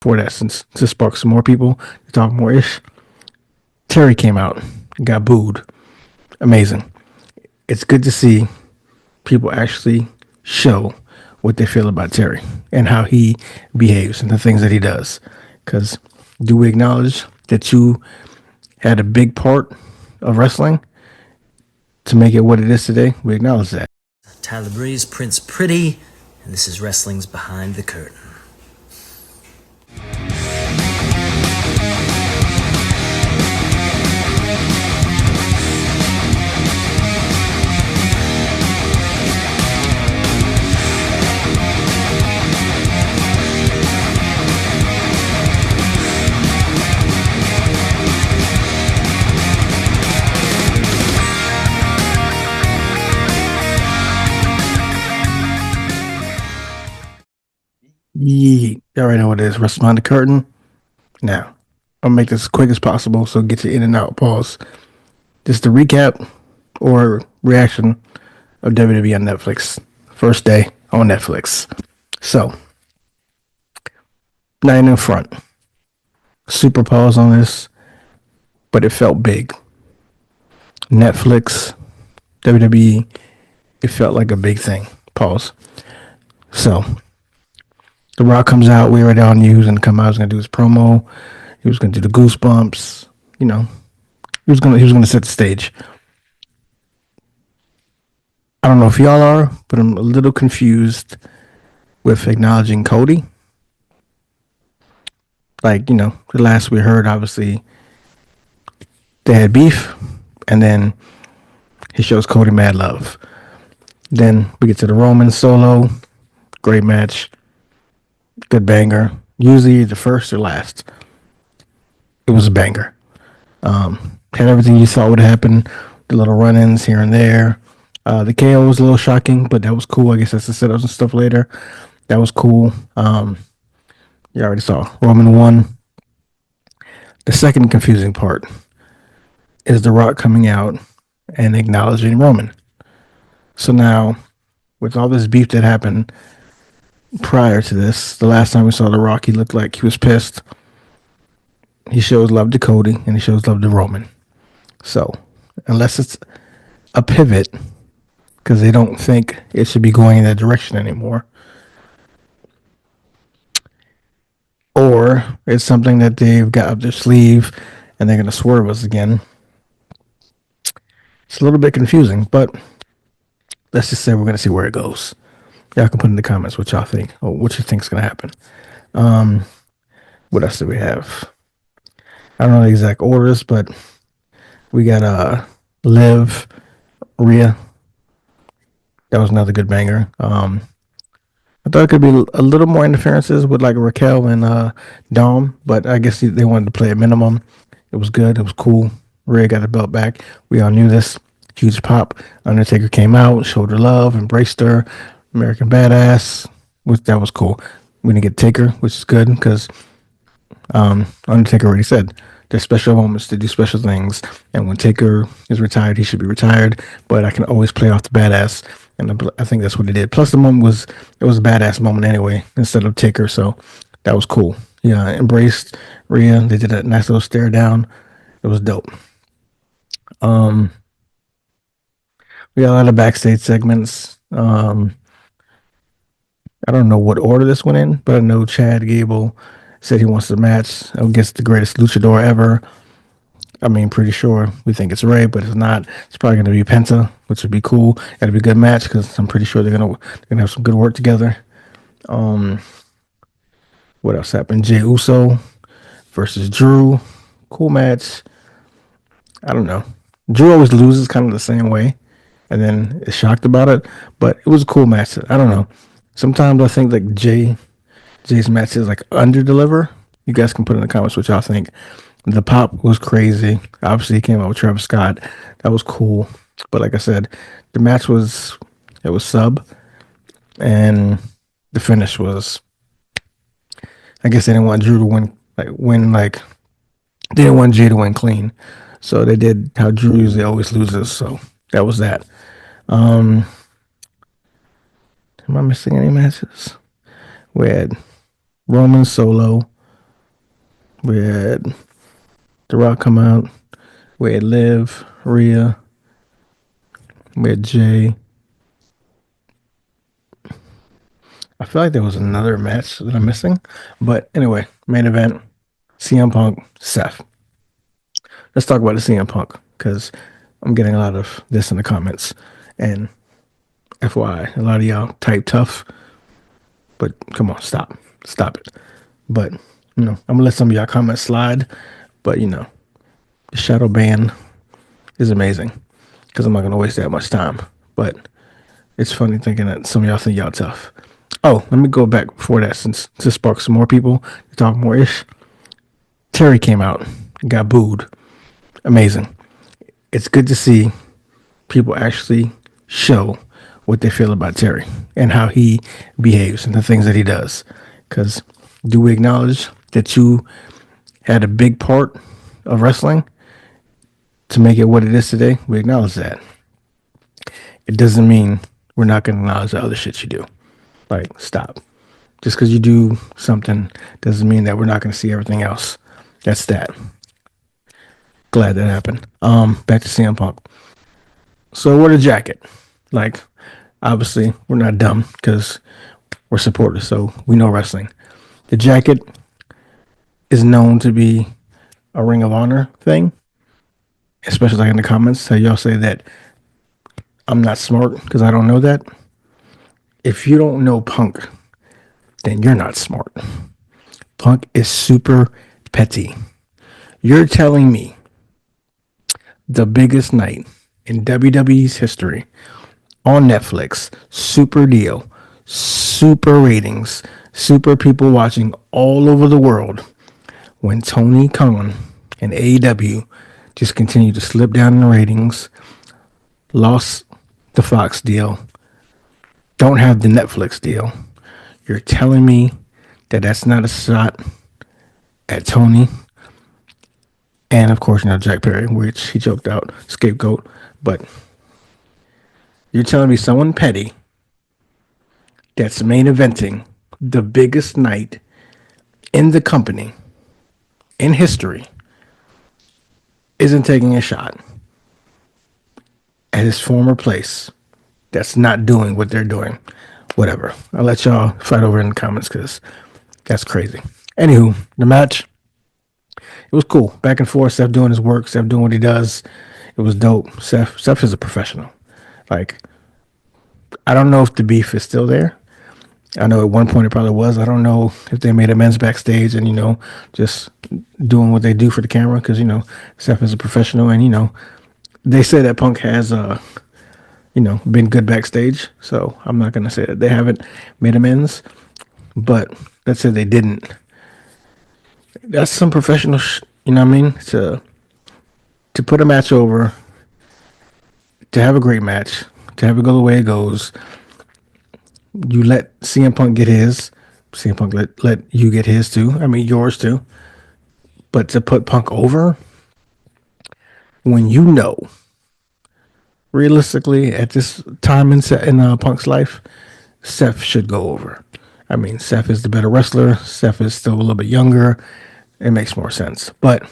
for that, since to spark some more people to talk more ish. Terry came out, got booed. Amazing. It's good to see people actually show what they feel about Terry and how he behaves and the things that he does. Because do we acknowledge that you had a big part of wrestling to make it what it is today? We acknowledge that. Tyler Breeze, Prince Pretty, and this is Wrestling's Behind the Curtain. Yeah, you already know what it is. Wrestle Behind the Curtain. Now, I'll make this as quick as possible so get you in and out. Pause. Just a recap or reaction of WWE on Netflix. First day on Netflix. So, nine in front. Super pause on this, but it felt big. Netflix, WWE, it felt like a big thing. Pause. So, The Rock comes out. We already all knew he was going to come out. He was going to do his promo. He was going to do the goosebumps. You know, he was going to set the stage. I don't know if y'all are, but I'm a little confused with acknowledging Cody. Like, the last we heard, obviously, they had beef, and then he shows Cody mad love. Then we get to the Roman solo. Great match. Good banger. Usually the first or last. It was a banger. Had everything you thought would happen. The little run-ins here and there. The KO was a little shocking, but that was cool. I guess that's the setups and stuff later. That was cool. You already saw Roman won. The second confusing part is The Rock coming out and acknowledging Roman. So now, with all this beef that happened prior to this, the last time we saw The Rock, he looked like he was pissed. He shows love to Cody and he shows love to Roman. So, unless it's a pivot, because they don't think it should be going in that direction anymore, or it's something that they've got up their sleeve and they're going to swerve us again. It's a little bit confusing, but let's just say we're going to see where it goes. Y'all can put in the comments what y'all think or what you think is going to happen. What else do we have? I don't know the exact orders, but we got Liv, Rhea. That was another good banger. I thought it could be a little more interferences with like Raquel and Dom, but I guess they wanted to play a minimum. It was good. It was cool. Rhea got the belt back. We all knew this. Huge pop. Undertaker came out, showed her love, embraced her. American Badass, which that was cool. We didn't get Taker, which is good because Undertaker already said there's special moments to do special things, and when Taker is retired, he should be retired. But I can always play off the badass, and I think that's what he did. Plus, the moment was a badass moment anyway, instead of Taker, so that was cool. Yeah, embraced Rhea. They did a nice little stare down. It was dope. We got a lot of backstage segments. I don't know what order this went in, but I know Chad Gable said he wants the match against the greatest luchador ever. I mean, pretty sure we think it's Ray, but it's not. It's probably going to be Penta, which would be cool. That'd be a good match because I'm pretty sure they're gonna have some good work together. What else happened? Jey Uso versus Drew. Cool match. I don't know. Drew always loses kind of the same way, and then is shocked about it. But it was a cool match. I don't know. Sometimes I think like Jay's matches like under deliver. You guys can put in the comments what y'all think. The pop was crazy. Obviously, he came out with Travis Scott. That was cool. But like I said, the match was sub, and the finish was. I guess they didn't want Drew to win. They didn't want Jay to win clean, so they did how Drew usually always loses. So that was that. Am I missing any matches? We had Roman Solo, We had The Rock come out. We had Liv, Rhea. We had Jay. I feel like there was another match that I'm missing. But anyway, main event, CM Punk, Seth. Let's talk about the CM Punk because I'm getting a lot of this in the comments. And FYI, a lot of y'all type tough, but come on, stop. Stop it. But, I'm going to let some of y'all comments slide. But, the shadow ban is amazing because I'm not going to waste that much time. But it's funny thinking that some of y'all think y'all tough. Oh, let me go back before that since to spark some more people to talk more ish. Terry came out, got booed. Amazing. It's good to see people actually show what they feel about Terry and how he behaves and the things that he does. Because do we acknowledge that you had a big part of wrestling to make it what it is today? We acknowledge that. It doesn't mean we're not going to acknowledge the other shit you do. Like, stop. Just because you do something doesn't mean that we're not going to see everything else. That's that. Glad that happened. Back to CM Punk. So what a jacket. Like, obviously, we're not dumb because we're supporters, so we know wrestling. The jacket is known to be a Ring of Honor thing, especially like in the comments. So y'all say that I'm not smart because I don't know that. If you don't know Punk, then you're not smart. Punk is super petty. You're telling me the biggest night in WWE's history on Netflix, super deal, super ratings, super people watching all over the world, when Tony Khan and AEW just continued to slip down in the ratings, lost the Fox deal, don't have the Netflix deal. You're telling me that that's not a shot at Tony? And of course, Jack Perry, which he choked out, scapegoat. But you're telling me someone petty that's main eventing the biggest night in the company, in history, isn't taking a shot at his former place that's not doing what they're doing. Whatever. I'll let y'all fight over in the comments because that's crazy. Anywho, the match, it was cool. Back and forth. Seth doing his work. Seth doing what he does. It was dope. Seth is a professional. Like, I don't know if the beef is still there. I know at one point it probably was. I don't know if they made amends backstage and, just doing what they do for the camera because, Seth is a professional and, they say that Punk has, been good backstage. So I'm not going to say that they haven't made amends, but let's say they didn't. That's some professional, you know what I mean? To put a match over, to have a great match, to have it go the way it goes. You let CM Punk get his. CM Punk let you get his too. I mean, yours too. But to put Punk over, when realistically, at this time in Punk's life, Seth should go over. I mean, Seth is the better wrestler. Seth is still a little bit younger. It makes more sense. But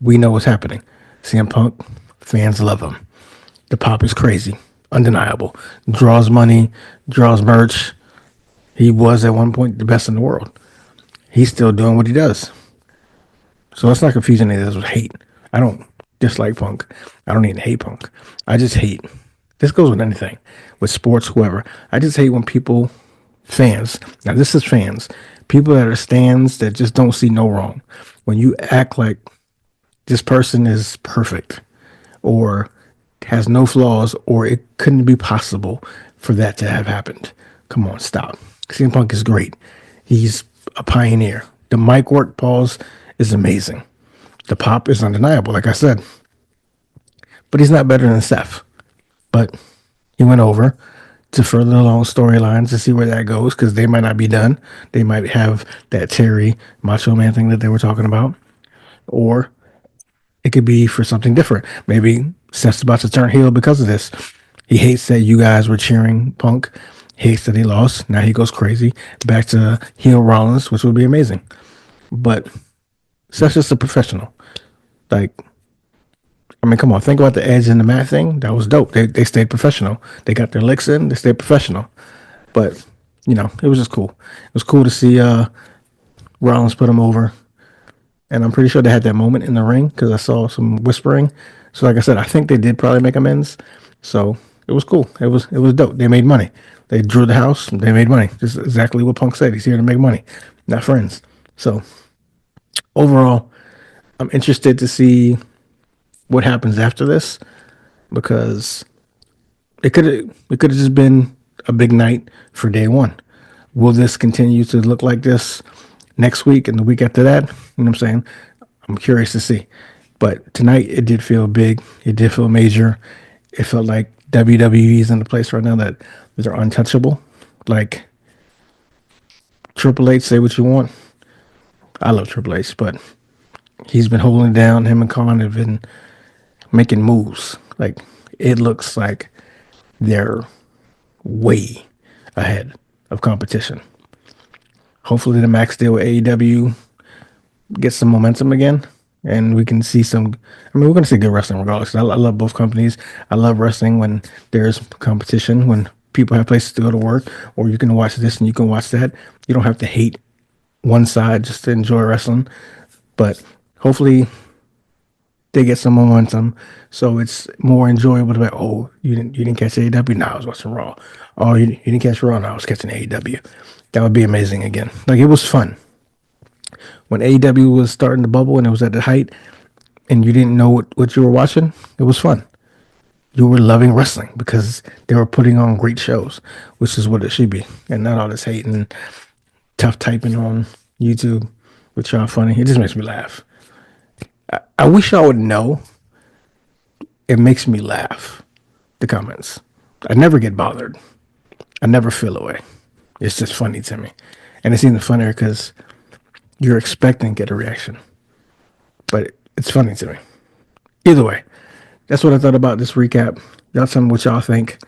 we know what's happening. CM Punk, fans love him. The pop is crazy. Undeniable. Draws money, draws merch. He was at one point the best in the world. He's still doing what he does. So let's not confuse any of this with hate. I don't dislike Punk. I don't even hate Punk. I just hate. This goes with anything, with sports, whoever. I just hate when people, fans, now this is fans, people that are stands that just don't see no wrong. When you act like this person is perfect or has no flaws or it couldn't be possible for that to have happened. Come on, stop. CM Punk is great. He's a pioneer. The mic work pause is amazing. The pop is undeniable, like I said. But he's not better than Seth. But he went over to further along storylines to see where that goes because they might not be done. They might have that Terry Macho Man thing that they were talking about. Or it could be for something different. Maybe Seth's about to turn heel because of this. He hates that you guys were cheering Punk. Hates that he lost. Now he goes crazy. Back to heel Rollins, which would be amazing. But So that's just a professional. Like, I mean, come on, think about the Edge and the Matt thing. That was dope. They stayed professional. They got their licks in. They stayed professional. But it was just cool. It was cool to see Rollins put him over, and I'm pretty sure they had that moment in the ring because I saw some whispering. So, like I said, I think they did probably make amends. So it was cool. It was dope. They made money. They drew the house. They made money. Just exactly what Punk said. He's here to make money, not friends. So overall, I'm interested to see what happens after this because it could have just been a big night for day one. Will this continue to look like this next week and the week after that? You know what I'm saying? I'm curious to see. But tonight it did feel big. It did feel major. It felt like WWE is in a place right now that they're untouchable. Like Triple H, say what you want. I love Triple H, but he's been holding it down. Him and Khan have been making moves. Like it looks like they're way ahead of competition. Hopefully, the max deal with AEW gets some momentum again, and we can see some. I mean, we're going to see good wrestling regardless. I love both companies. I love wrestling when there's competition, when people have places to go to work, or you can watch this and you can watch that. You don't have to hate one side just to enjoy wrestling. But hopefully, they get some momentum, so it's more enjoyable to be. Oh, you didn't catch AEW? No, I was watching Raw. Oh, you didn't catch Raw? No, I was catching AEW. That would be amazing again. Like it was fun when AEW was starting to bubble and it was at the height, and you didn't know what you were watching. It was fun. You were loving wrestling because they were putting on great shows, which is what it should be, and not all this hate and tough typing on YouTube, which y'all funny. It just makes me laugh. I wish I would know. It makes me laugh. The comments. I never get bothered. I never feel away. It's just funny to me. And it's even funnier because you're expecting to get a reaction. But it's funny to me. Either way, that's what I thought about this recap. Y'all tell me what y'all think.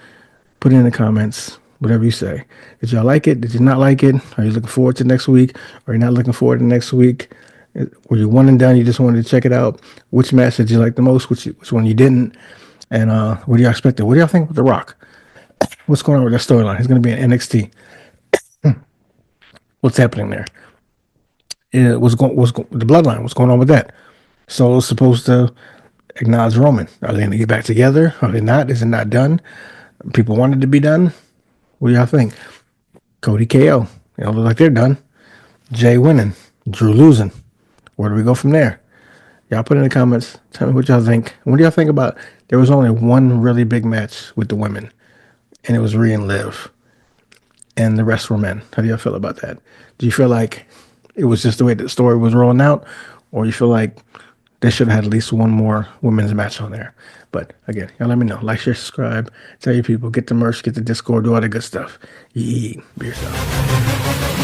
Put it in the comments, whatever you say. Did y'all like it? Did you not like it? Are you looking forward to next week? Are you not looking forward to next week? Were you one and done? You just wanted to check it out. Which match did you like the most? Which one you didn't? And what do y'all expect? What do y'all think with The Rock? What's going on with that storyline? He's going to be in NXT. What's happening there? What's the bloodline? What's going on with that? Solo's supposed to acknowledge Roman. Are they going to get back together? Are they not? Is it not done? People want it to be done. What do y'all think? Cody KO. They don't look like they're done. Jay winning. Drew losing. Where do we go from there? Y'all put in the comments. Tell me what y'all think. What do y'all think about? There was only one really big match with the women, and it was Rhea and Liv, and the rest were men. How do y'all feel about that? Do you feel like it was just the way the story was rolling out, or you feel like they should have had at least one more women's match on there? But again, y'all let me know. Like, share, subscribe. Tell your people. Get the merch. Get the Discord. Do all the good stuff. Be yourself.